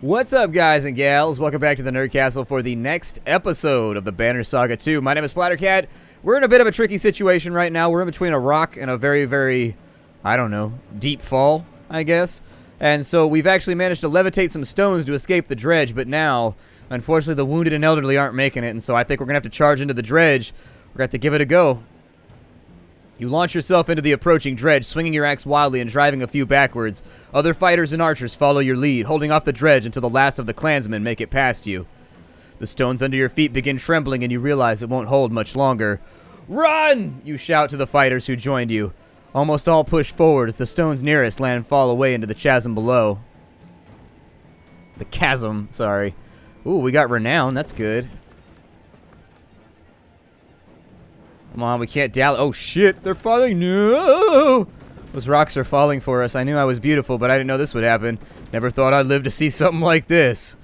What's up, guys and gals? Welcome back to the Nerd Castle for the next episode of the Banner Saga 2. My name is Splattercat. We're in a bit of a tricky situation right now. We're in between a rock and a very, I don't know, deep fall, I guess. And so we've actually managed to levitate some stones to escape the dredge, but now, unfortunately, the wounded and elderly aren't making it, and so I think we're going to have to charge into the dredge. We're going to have to give it a go. You launch yourself into the approaching dredge, swinging your axe wildly and driving a few backwards. Other fighters and archers follow your lead, holding off the dredge until the last of the clansmen make it past you. The stones under your feet begin trembling and you realize it won't hold much longer. Run! You shout to the fighters who joined you. Almost all push forward as the stones nearest land and fall away into the chasm below. The chasm, sorry. Ooh, we got renown, that's good. Come on, we can't dally. Oh shit, they're falling. No! Those rocks are falling for us. I knew I was beautiful, but I didn't know this would happen. Never thought I'd live to see something like this.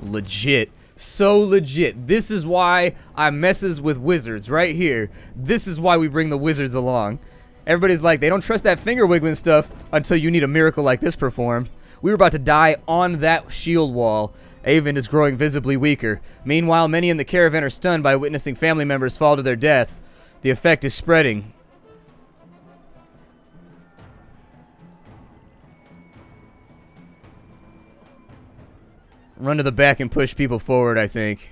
Legit. So legit. This is why I messes with wizards right here. This is why we bring the wizards along. Everybody's like, they don't trust that finger wiggling stuff until you need a miracle like this performed. We were about to die on that shield wall. Avon is growing visibly weaker. Meanwhile, many in the caravan are stunned by witnessing family members fall to their death. The effect is spreading. Run to the back and push people forward, I think.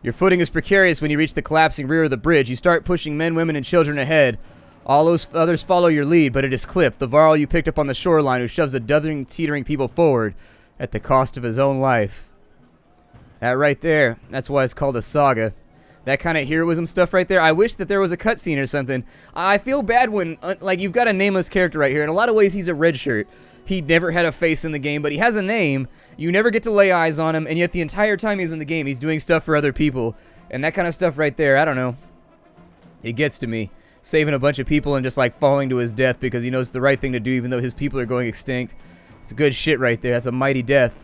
Your footing is precarious when you reach the collapsing rear of the bridge. You start pushing men, women, and children ahead. All those others follow your lead, but it is Clip, the Varl you picked up on the shoreline, who shoves a dozen teetering people forward at the cost of his own life. That right there, that's why it's called a saga. That kind of heroism stuff right there. I wish that there was a cutscene or something. I feel bad when, like, you've got a nameless character right here. In a lot of ways, he's a red shirt. He never had a face in the game, but he has a name. You never get to lay eyes on him, and yet the entire time he's in the game, he's doing stuff for other people. And that kind of stuff right there, I don't know. It gets to me. Saving a bunch of people and just, like, falling to his death because he knows it's the right thing to do even though his people are going extinct. It's good shit right there. That's a mighty death.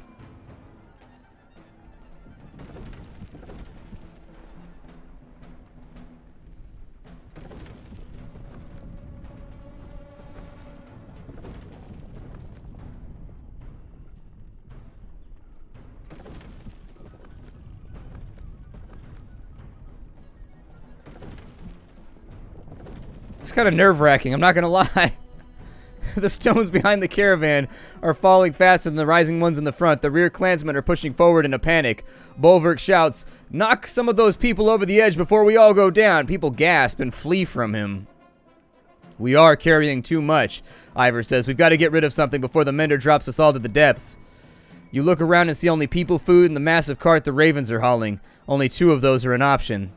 It's kind of nerve-wracking, I'm not gonna lie. The stones behind the caravan are falling faster than the rising ones in the front. The rear clansmen are pushing forward in a panic. Bulwark shouts, "Knock some of those people over the edge before we all go down." People gasp and flee from him. "We are carrying too much," Ivor says. "We've got to get rid of something before the mender drops us all to the depths." You look around and see only people, food, and the massive cart the ravens are hauling. Only 2 of those are an option.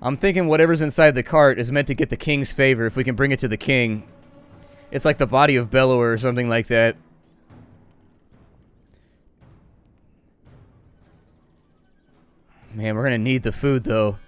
I'm thinking whatever's inside the cart is meant to get the king's favor if we can bring it to the king. It's like the body of Bellower or something like that. Man, we're gonna need the food, though.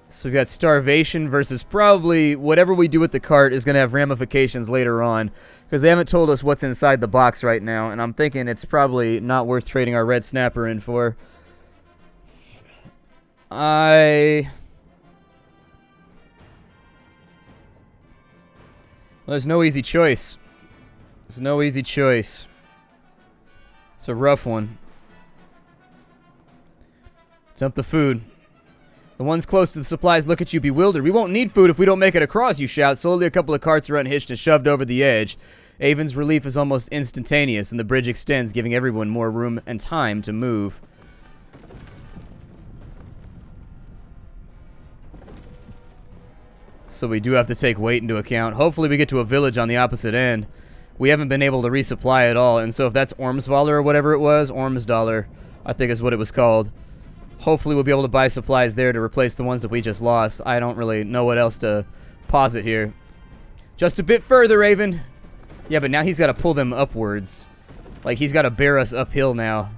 So we've got starvation versus probably whatever we do with the cart is gonna have ramifications later on. Because they haven't told us what's inside the box right now, and I'm thinking it's probably not worth trading our red snapper in for. Well, there's no easy choice. There's no easy choice. It's a rough one. Dump the food. The ones close to the supplies look at you bewildered. "We won't need food if we don't make it across," you shout. Slowly, a couple of carts are unhitched and shoved over the edge. Avon's relief is almost instantaneous, and the bridge extends, giving everyone more room and time to move. So we do have to take weight into account. Hopefully we get to a village on the opposite end. We haven't been able to resupply at all, and so if that's Ormsvaller or whatever it was, Ormsdollar, I think is what it was called. Hopefully we'll be able to buy supplies there to replace the ones that we just lost. I don't really know what else to posit here. Just a bit further, Raven. Yeah, but now he's got to pull them upwards. Like, he's got to bear us uphill now.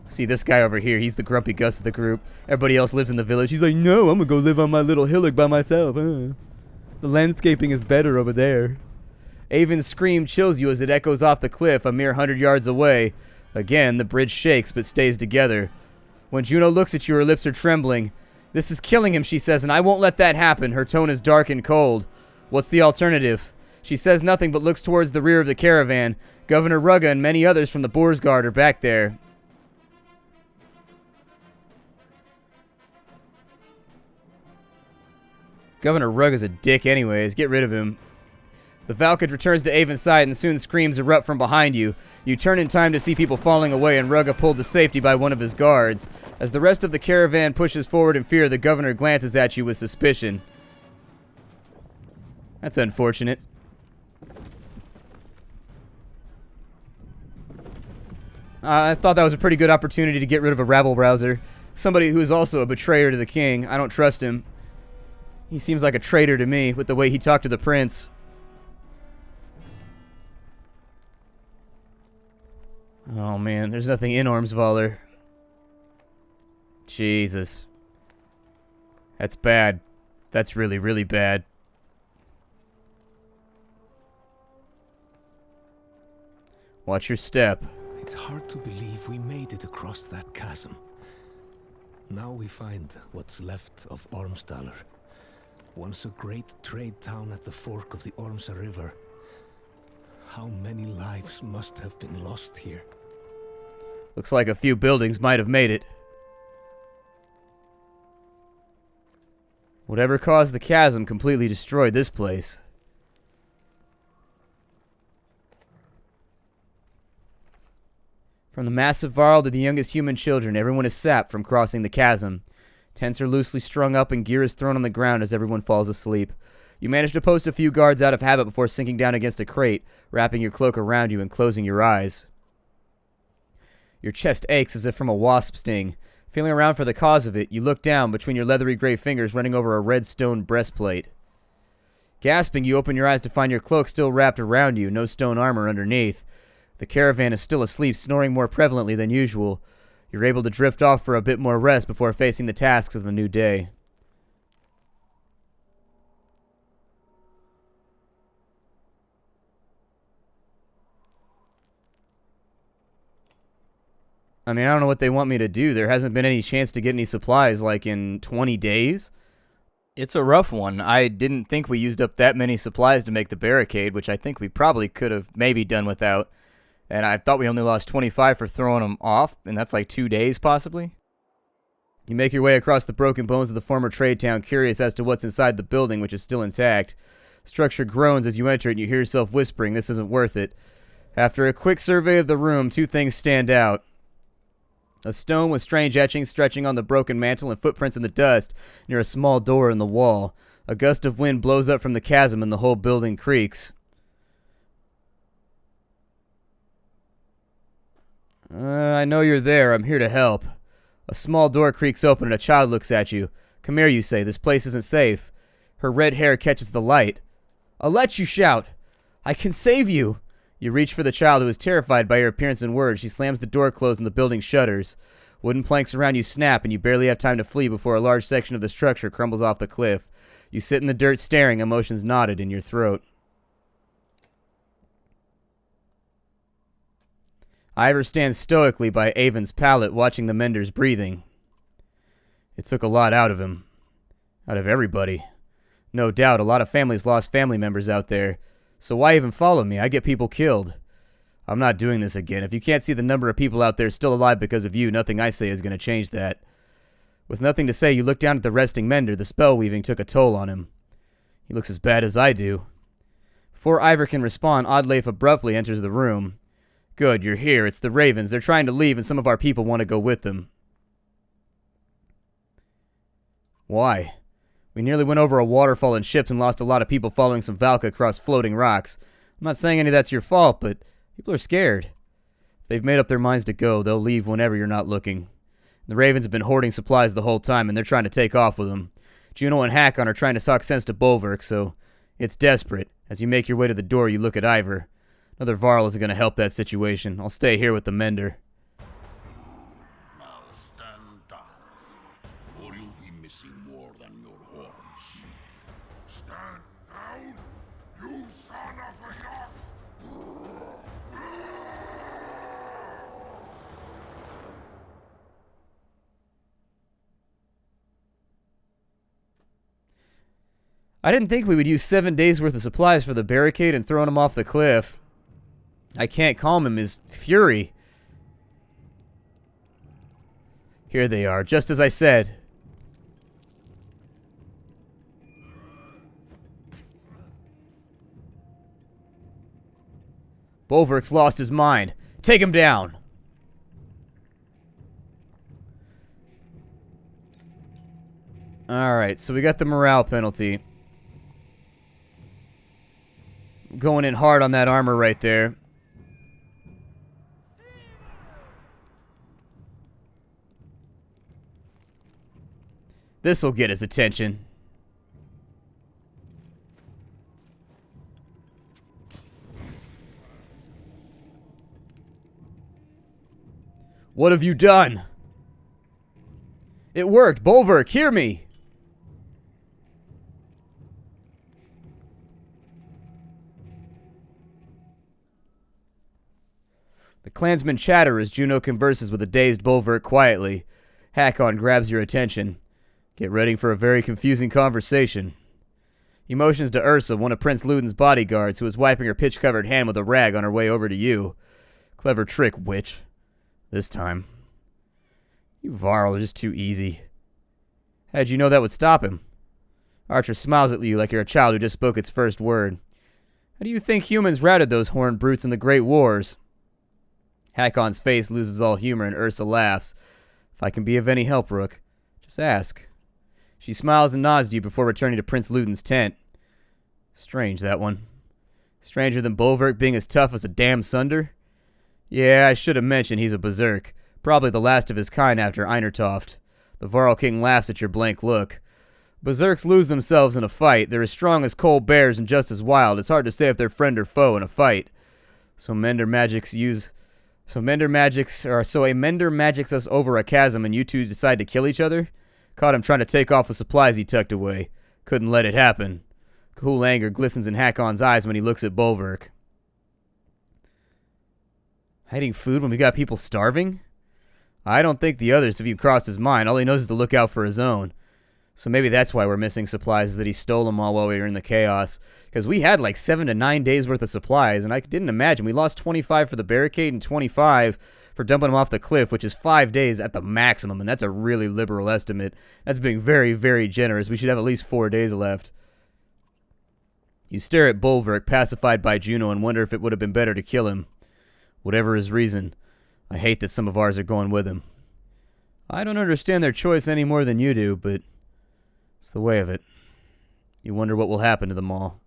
See, this guy over here, he's the grumpy Gus of the group. Everybody else lives in the village. He's like, "No, I'm gonna go live on my little hillock by myself. The landscaping is better over there." Avon's scream chills you as it echoes off the cliff a mere 100 yards away. Again, the bridge shakes but stays together. When Juno looks at you, her lips are trembling. This is killing him, she says, and I won't let that happen. Her tone is dark and cold. What's the alternative? She says nothing but looks towards the rear of the caravan. Governor Rugga and many others from the Boars Guard are back there. Governor Rugga's a dick anyways. Get rid of him. The Valkid returns to Avon's side and soon screams erupt from behind you. You turn in time to see people falling away and Rugga pulled to safety by one of his guards. As the rest of the caravan pushes forward in fear, the governor glances at you with suspicion. That's unfortunate. I thought that was a pretty good opportunity to get rid of a rabble-rouser. Somebody who is also a betrayer to the king. I don't trust him. He seems like a traitor to me with the way he talked to the prince. Oh man, there's nothing in Ormsvaller. Jesus. That's bad. That's really, really bad. Watch your step. It's hard to believe we made it across that chasm. Now we find what's left of Ormsdaler. Once a great trade town at the fork of the Ormsa River. How many lives must have been lost here? Looks like a few buildings might have made it. Whatever caused the chasm completely destroyed this place. From the massive varl to the youngest human children, everyone is sapped from crossing the chasm. Tents are loosely strung up and gear is thrown on the ground as everyone falls asleep. You manage to post a few guards out of habit before sinking down against a crate, wrapping your cloak around you and closing your eyes. Your chest aches as if from a wasp sting. Feeling around for the cause of it, you look down between your leathery gray fingers running over a red stone breastplate. Gasping, you open your eyes to find your cloak still wrapped around you, no stone armor underneath. The caravan is still asleep, snoring more prevalently than usual. You're able to drift off for a bit more rest before facing the tasks of the new day. I mean, I don't know what they want me to do. There hasn't been any chance to get any supplies, like, in 20 days. It's a rough one. I didn't think we used up that many supplies to make the barricade, which I think we probably could have maybe done without. And I thought we only lost 25 for throwing them off, and that's like 2 days, possibly. You make your way across the broken bones of the former trade town, curious as to what's inside the building, which is still intact. Structure groans as you enter it, and you hear yourself whispering, "This isn't worth it." After a quick survey of the room, two things stand out. A stone with strange etchings stretching on the broken mantle and footprints in the dust near a small door in the wall. A gust of wind blows up from the chasm and the whole building creaks. I know you're there. I'm here to help. A small door creaks open and a child looks at you. "Come here," you say. "This place isn't safe." Her red hair catches the light. "I'll let you," shout. "I can save you." You reach for the child, who is terrified by your appearance and words. She slams the door closed and the building shudders. Wooden planks around you snap and you barely have time to flee before a large section of the structure crumbles off the cliff. You sit in the dirt staring, emotions knotted in your throat. Ivor stands stoically by Avon's pallet, watching the mender's breathing. It took a lot out of him. Out of everybody. No doubt, a lot of families lost family members out there. So why even follow me? I get people killed. I'm not doing this again. If you can't see the number of people out there still alive because of you, nothing I say is going to change that. With nothing to say, you look down at the resting mender. The spell weaving took a toll on him. He looks as bad as I do. Before Ivor can respond, Oddleif abruptly enters the room. "Good, you're here. It's the Ravens. They're trying to leave and some of our people want to go with them." "Why?" "We nearly went over a waterfall in ships and lost a lot of people following some Valka across floating rocks. I'm not saying any of that's your fault, but people are scared. If they've made up their minds to go, they'll leave whenever you're not looking. The Ravens have been hoarding supplies the whole time, and they're trying to take off with them. Juno and Hakon are trying to talk sense to Bolverk, so it's desperate. As you make your way to the door, you look at Ivor. Another Varl isn't going to help that situation. I'll stay here with the mender." Now stand down, or you'll be missing more than your horns. Stand down, you son of a yacht! I didn't think we would use 7 days worth of supplies for the barricade and throwing him off the cliff. I can't calm him, his fury. Here they are, just as I said. Bolverk's lost his mind. Take him down. Alright, so we got the morale penalty. Going in hard on that armor right there. This'll get his attention. What have you done? It worked. Bolverk, hear me. The clansmen chatter as Juno converses with a dazed Bolverk quietly. Hakon grabs your attention. Get ready for a very confusing conversation. He motions to Ursa, one of Prince Luden's bodyguards, who is wiping her pitch-covered hand with a rag on her way over to you. Clever trick, witch. This time. You Varl are just too easy. How'd you know that would stop him? Archer smiles at you like you're a child who just spoke its first word. How do you think humans routed those horned brutes in the Great Wars? Hakon's face loses all humor and Ursa laughs. If I can be of any help, Rook, just ask. She smiles and nods to you before returning to Prince Luden's tent. Strange, that one. Stranger than Bolverk being as tough as a damn sunder? Yeah, I should have mentioned he's a berserk. Probably the last of his kind after Einertoft. The Varl King laughs at your blank look. Berserks lose themselves in a fight. They're as strong as cold bears and just as wild. It's hard to say if they're friend or foe in a fight. So a Mender magics us over a chasm and you two decide to kill each other? Caught him trying to take off with supplies he tucked away. Couldn't let it happen. Cool anger glistens in Hakon's eyes when he looks at Bolverk. Hiding food when we got people starving? I don't think the others have even crossed his mind. All he knows is to look out for his own. So maybe that's why we're missing supplies, is that he stole them all while we were in the chaos. Because we had like 7 to 9 days worth of supplies, and I didn't imagine. We lost 25 for the barricade and 25 for dumping them off the cliff, which is 5 days at the maximum, and that's a really liberal estimate. That's being very, very generous. We should have at least 4 days left. You stare at Bolverk, pacified by Juno, and wonder if it would have been better to kill him. Whatever his reason, I hate that some of ours are going with him. I don't understand their choice any more than you do, but it's the way of it. You wonder what will happen to them all.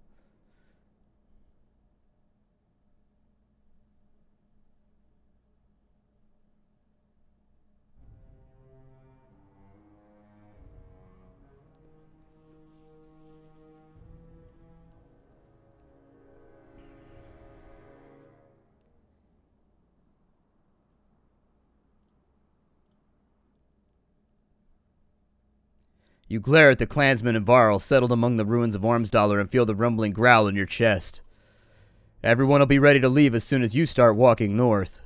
You glare at the clansmen and Varl settled among the ruins of Ormsdalr and feel the rumbling growl in your chest. Everyone will be ready to leave as soon as you start walking north.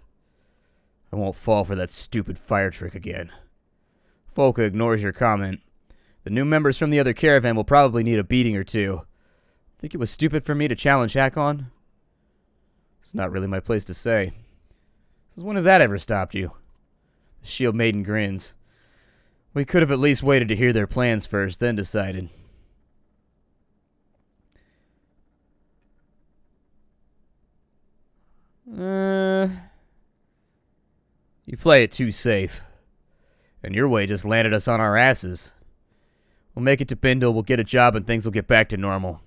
I won't fall for that stupid fire trick again. Folka ignores your comment. The new members from the other caravan will probably need a beating or two. Think it was stupid for me to challenge Hakon? It's not really my place to say. Since when has that ever stopped you? The Shield Maiden grins. We could have at least waited to hear their plans first, then decided. You play it too safe. And your way just landed us on our asses. We'll make it to Bindle, we'll get a job, and things will get back to normal.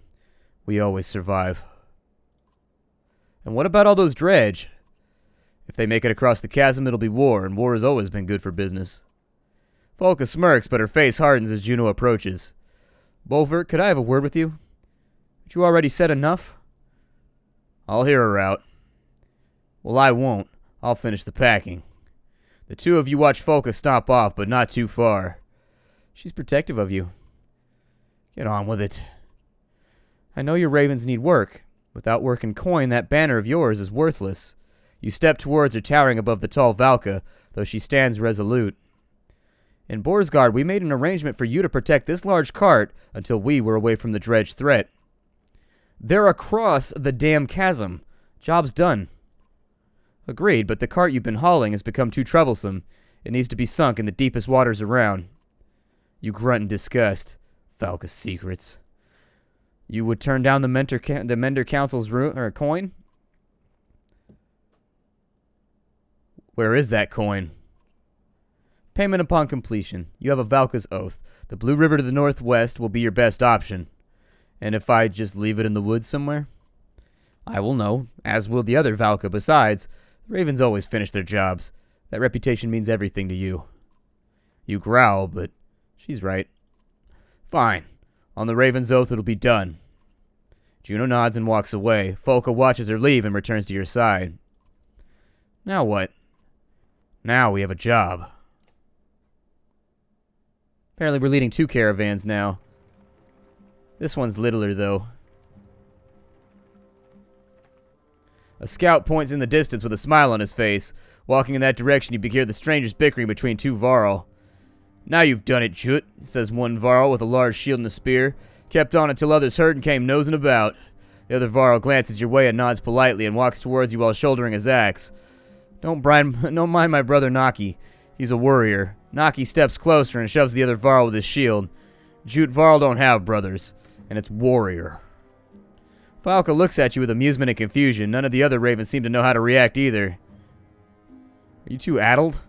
We always survive. And what about all those dredge? If they make it across the chasm, it'll be war, and war has always been good for business. Folka smirks, but her face hardens as Juno approaches. Bolverk, could I have a word with you? But you already said enough? I'll hear her out. Well, I won't. I'll finish the packing. The two of you watch Folka stomp off, but not too far. She's protective of you. Get on with it. I know your ravens need work. Without work and coin, that banner of yours is worthless. You step towards her, towering above the tall Valka, though she stands resolute. In Borsgard, we made an arrangement for you to protect this large cart until we were away from the dredge threat. They're across the damn chasm. Job's done. Agreed, but the cart you've been hauling has become too troublesome. It needs to be sunk in the deepest waters around. You grunt in disgust. Valka's secrets. You would turn down the Mender Council's coin? Where is that coin? Payment upon completion. You have a Valka's oath. The Blue River to the northwest will be your best option. And if I just leave it in the woods somewhere? I will know, as will the other Valka. Besides, the Ravens always finish their jobs. That reputation means everything to you. You growl, but she's right. Fine. On the Raven's oath, it'll be done. Juno nods and walks away. Folka watches her leave and returns to your side. Now what? Now we have a job. Apparently we're leading 2 caravans now. This one's littler, though. A scout points in the distance with a smile on his face. Walking in that direction, you hear the strangers bickering between 2 Varl. Now you've done it, Jut, says one Varl with a large shield and a spear. Kept on until others heard and came nosing about. The other Varl glances your way and nods politely and walks towards you while shouldering his axe. Don't mind my brother Naki. He's a warrior. Naki steps closer and shoves the other Varl with his shield. Jute Varl don't have brothers, and it's warrior. Falca looks at you with amusement and confusion. None of the other ravens seem to know how to react either. Are you 2 addled?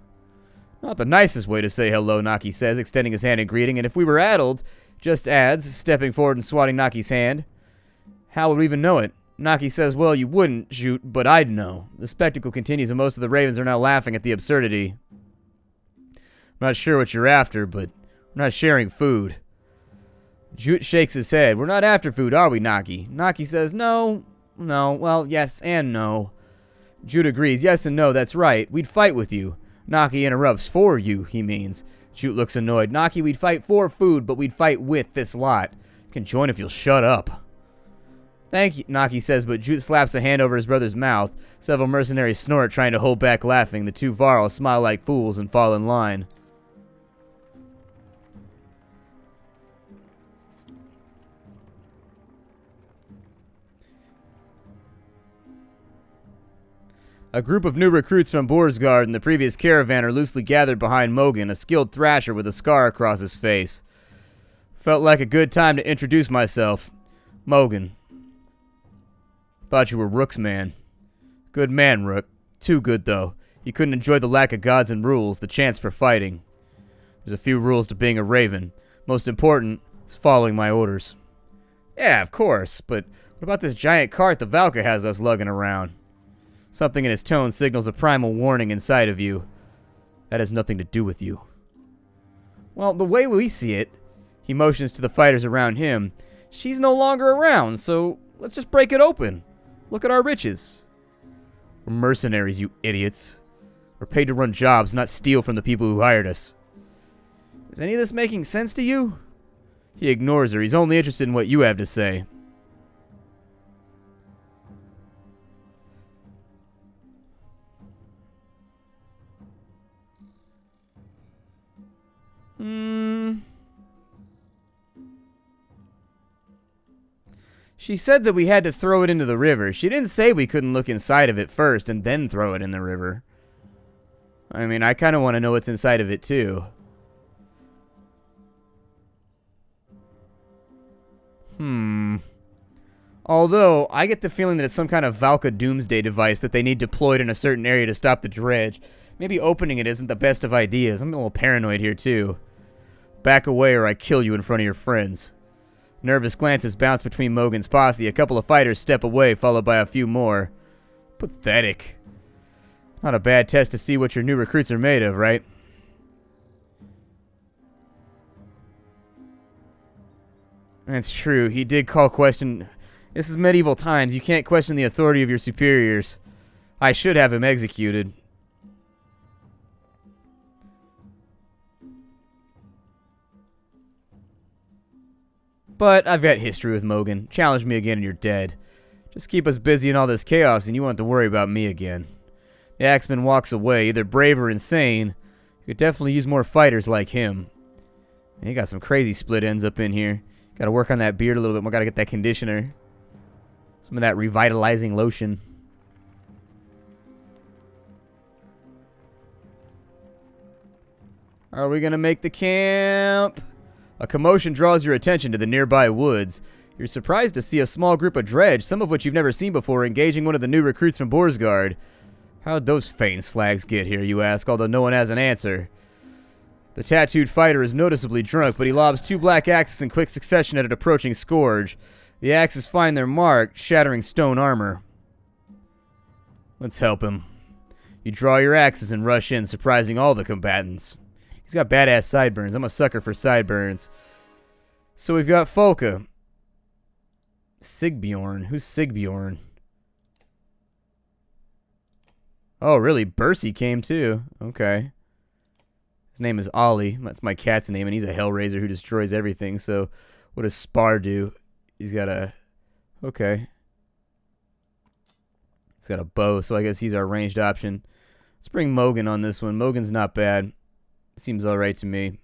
Not the nicest way to say hello, Naki says, extending his hand in greeting, and if we were addled, just adds, stepping forward and swatting Naki's hand. How would we even know it? Naki says, well, you wouldn't, Jute, but I'd know. The spectacle continues and most of the ravens are now laughing at the absurdity. I'm not sure what you're after, but we're not sharing food. Jute shakes his head. We're not after food, are we, Naki? Naki says, no, well, yes and no. Jute agrees, yes and no, that's right. We'd fight with you. Naki interrupts, for you, he means. Jute looks annoyed. Naki, we'd fight for food, but we'd fight with this lot. You can join if you'll shut up. Thank you, Naki says, but Jute slaps a hand over his brother's mouth. Several mercenaries snort, trying to hold back laughing. The 2 Varl smile like fools and fall in line. A group of new recruits from Borsgard and the previous caravan are loosely gathered behind Mogan, a skilled thrasher with a scar across his face. Felt like a good time to introduce myself. Mogan. Thought you were Rook's man. Good man, Rook. Too good, though. You couldn't enjoy the lack of gods and rules, the chance for fighting. There's a few rules to being a raven. Most important is following my orders. Yeah, of course, but what about this giant cart the Valka has us lugging around? Something in his tone signals a primal warning inside of you. That has nothing to do with you. Well, the way we see it, he motions to the fighters around him, she's no longer around, so let's just break it open. Look at our riches. We're mercenaries, you idiots. We're paid to run jobs, not steal from the people who hired us. Is any of this making sense to you? He ignores her. He's only interested in what you have to say. She said that we had to throw it into the river. She didn't say we couldn't look inside of it first and then throw it in the river. I mean, I kind of want to know what's inside of it too. Although, I get the feeling that it's some kind of Valka doomsday device that they need deployed in a certain area to stop the dredge. Maybe opening it isn't the best of ideas. I'm a little paranoid here too. Back away or I kill you in front of your friends. Nervous glances bounce between Mogan's posse. A couple of fighters step away, followed by a few more. Pathetic. Not a bad test to see what your new recruits are made of, right? That's true. He did call question... This is medieval times. You can't question the authority of your superiors. I should have him executed. But I've got history with Mogan. Challenge me again and you're dead. Just keep us busy in all this chaos and you won't have to worry about me again. The axeman walks away, either brave or insane. Could definitely use more fighters like him. And he got some crazy split ends up in here. Got to work on that beard a little bit more. Got to get that conditioner. Some of that revitalizing lotion. Are we going to make the camp? A commotion draws your attention to the nearby woods. You're surprised to see a small group of dredge, some of which you've never seen before, engaging one of the new recruits from Borsgard. How'd those faint slags get here, you ask, although no one has an answer. The tattooed fighter is noticeably drunk, but he lobs 2 black axes in quick succession at an approaching scourge. The axes find their mark, shattering stone armor. Let's help him. You draw your axes and rush in, surprising all the combatants. He's got badass sideburns. I'm a sucker for sideburns. So we've got Folka. Sigbjorn. Who's Sigbjorn? Oh, really? Bercy came too. Okay. His name is Ollie. That's my cat's name, and he's a Hellraiser who destroys everything. So what does Spar do? He's got a... Okay. He's got a bow, so I guess he's our ranged option. Let's bring Mogan on this one. Mogan's not bad. Seems alright to me.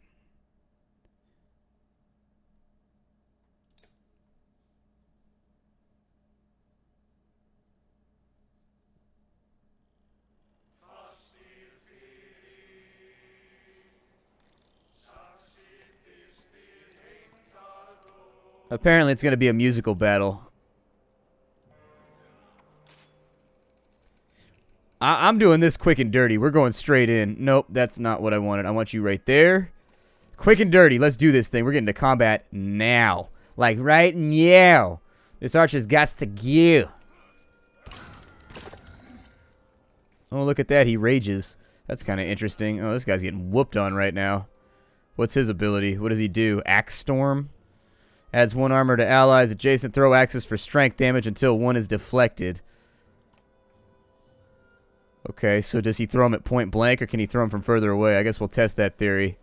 Apparently it's going to be a musical battle. I'm doing this quick and dirty. We're going straight in. Nope, that's not what I wanted. I want you right there. Quick and dirty. Let's do this thing. We're getting to combat now. Like right now. This archer's got to go. Oh, look at that. He rages. That's kind of interesting. Oh, this guy's getting whooped on right now. What's his ability? What does he do? Axe Storm? Adds 1 armor to allies. Adjacent throw axes for strength damage until 1 is deflected. Okay, so does he throw him at point blank, or can he throw him from further away? I guess we'll test that theory.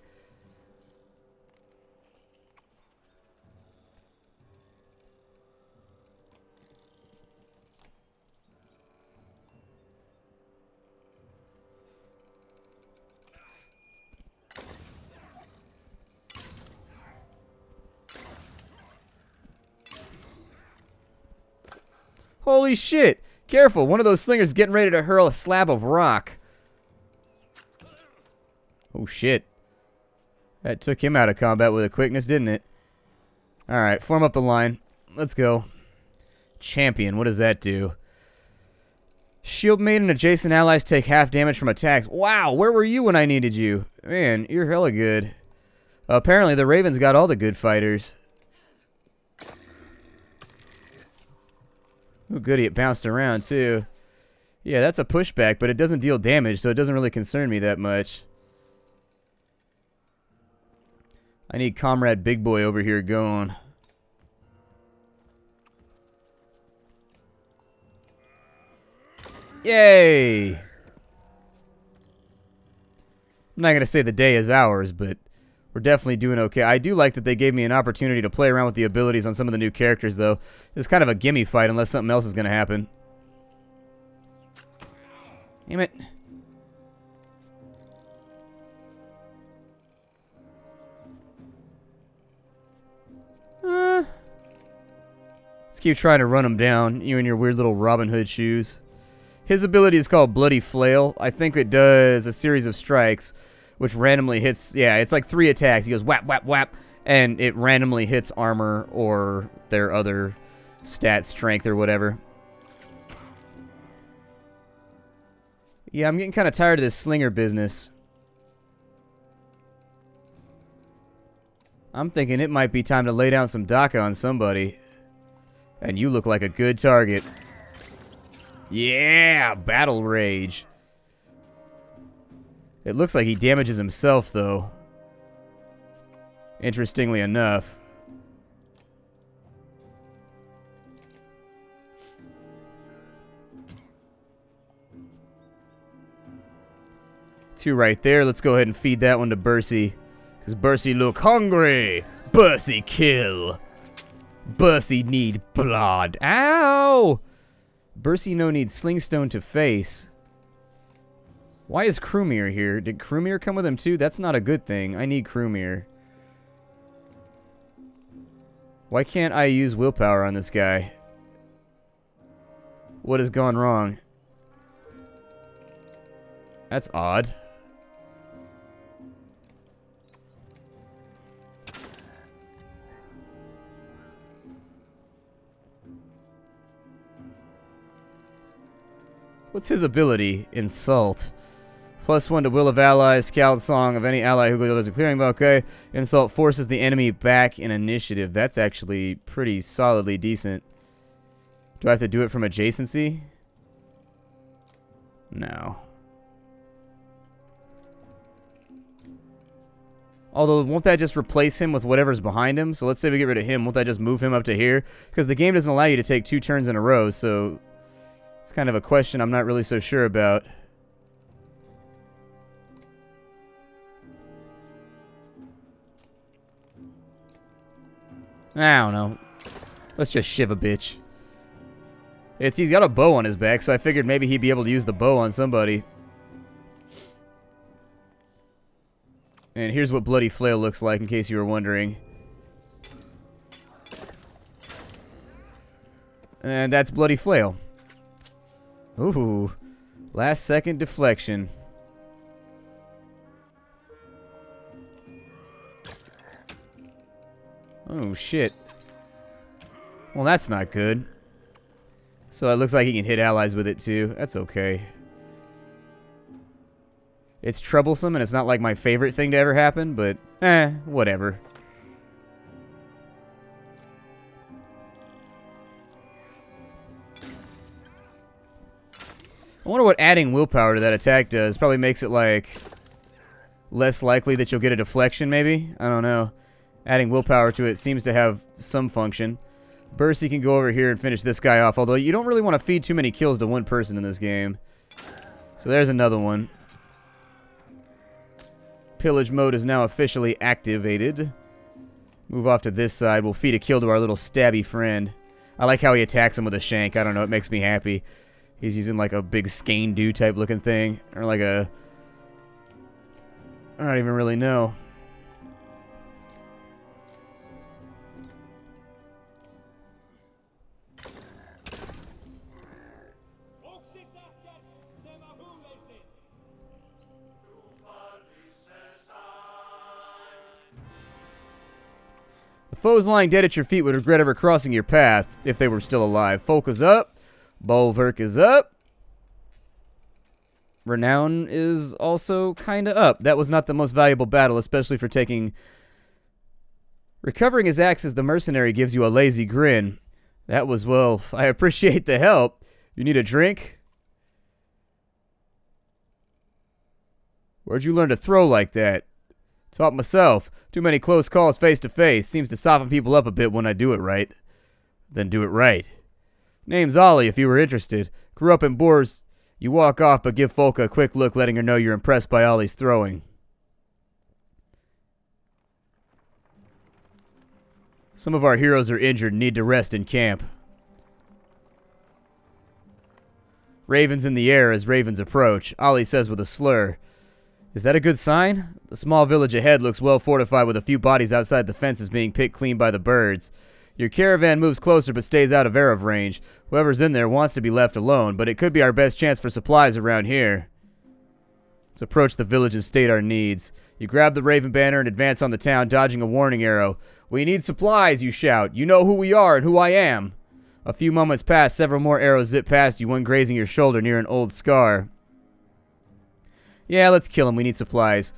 Holy shit! Careful, one of those slingers getting ready to hurl a slab of rock. Oh shit. That took him out of combat with a quickness, didn't it? Alright, form up the line. Let's go. Champion, what does that do? Shield mate and adjacent allies take half damage from attacks. Wow, where were you when I needed you? Man, you're hella good. Apparently the Ravens got all the good fighters. Oh, goody, it bounced around, too. Yeah, that's a pushback, but it doesn't deal damage, so it doesn't really concern me that much. I need Comrade Big Boy over here going. Yay! I'm not going to say the day is ours, but we're definitely doing okay. I do like that they gave me an opportunity to play around with the abilities on some of the new characters, though. It's kind of a gimme fight unless something else is going to happen. Damn it. Let's keep trying to run him down, you and your weird little Robin Hood shoes. His ability is called Bloody Flail. I think it does a series of strikes, which randomly hits, yeah, it's like 3 attacks. He goes whap, whap, whap, and it randomly hits armor or their other stat, strength or whatever. Yeah, I'm getting kind of tired of this slinger business. I'm thinking it might be time to lay down some Daka on somebody. And you look like a good target. Yeah, Battle Rage. It looks like he damages himself, though. Interestingly enough. Two right there. Let's go ahead and feed that one to Bercy. Because Bercy look hungry. Bercy kill. Bercy need blood. Ow! Bercy no need Slingstone to face. Why is Krumir here? Did Krumir come with him too? That's not a good thing. I need Krumir. Why can't I use willpower on this guy? What has gone wrong? That's odd. What's his ability? Insult. +1 to will of allies. Scout song of any ally who delivers a clearing. Okay. Insult forces the enemy back in initiative. That's actually pretty solidly decent. Do I have to do it from adjacency? No. Although, won't that just replace him with whatever's behind him? So let's say we get rid of him. Won't that just move him up to here? Because the game doesn't allow you to take 2 turns in a row, so it's kind of a question I'm not really so sure about. I don't know. Let's just shiv a bitch. He's got a bow on his back, so I figured maybe he'd be able to use the bow on somebody. And here's what Bloody Flail looks like, in case you were wondering. And that's Bloody Flail. Ooh. Last second deflection. Oh, shit. Well, that's not good. So it looks like he can hit allies with it, too. That's okay. It's troublesome, and it's not like my favorite thing to ever happen, but, whatever. I wonder what adding willpower to that attack does. Probably makes it, like, less likely that you'll get a deflection, maybe? I don't know. Adding willpower to it seems to have some function. Bursey can go over here and finish this guy off, although you don't really want to feed too many kills to one person in this game. So there's another one. Pillage mode is now officially activated. Move off to this side. We'll feed a kill to our little stabby friend. I like how he attacks him with a shank. I don't know. It makes me happy. He's using like a big Skane-Do type looking thing. Or like a... I don't even really know. The foes lying dead at your feet would regret ever crossing your path if they were still alive. Folk is up. Bulwark is up. Renown is also kind of up. That was not the most valuable battle, especially for taking... Recovering his axe as the mercenary gives you a lazy grin. That was, well, I appreciate the help. You need a drink? Where'd you learn to throw like that? Taught myself. Too many close calls face to face. Seems to soften people up a bit when I do it right. Then do it right. Name's Ollie, if you were interested. Grew up in Boers. You walk off, but give Folka a quick look, letting her know you're impressed by Ollie's throwing. Some of our heroes are injured and need to rest in camp. Ravens in the air as ravens approach. Ollie says with a slur. Is that a good sign? The small village ahead looks well fortified with a few bodies outside the fences being picked clean by the birds. Your caravan moves closer but stays out of arrow range. Whoever's in there wants to be left alone, but it could be our best chance for supplies around here. Let's approach the village and state our needs. You grab the Raven banner and advance on the town, dodging a warning arrow. We need supplies, you shout. You know who we are and who I am. A few moments pass, several more arrows zip past you, one grazing your shoulder near an old scar. Yeah, let's kill him. We need supplies.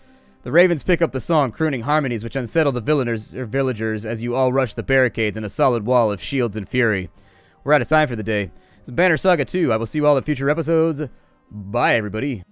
The ravens pick up the song, crooning harmonies which unsettle the villagers as you all rush the barricades in a solid wall of shields and fury. We're out of time for the day. This is Banner Saga 2. I will see you all in future episodes. Bye, everybody.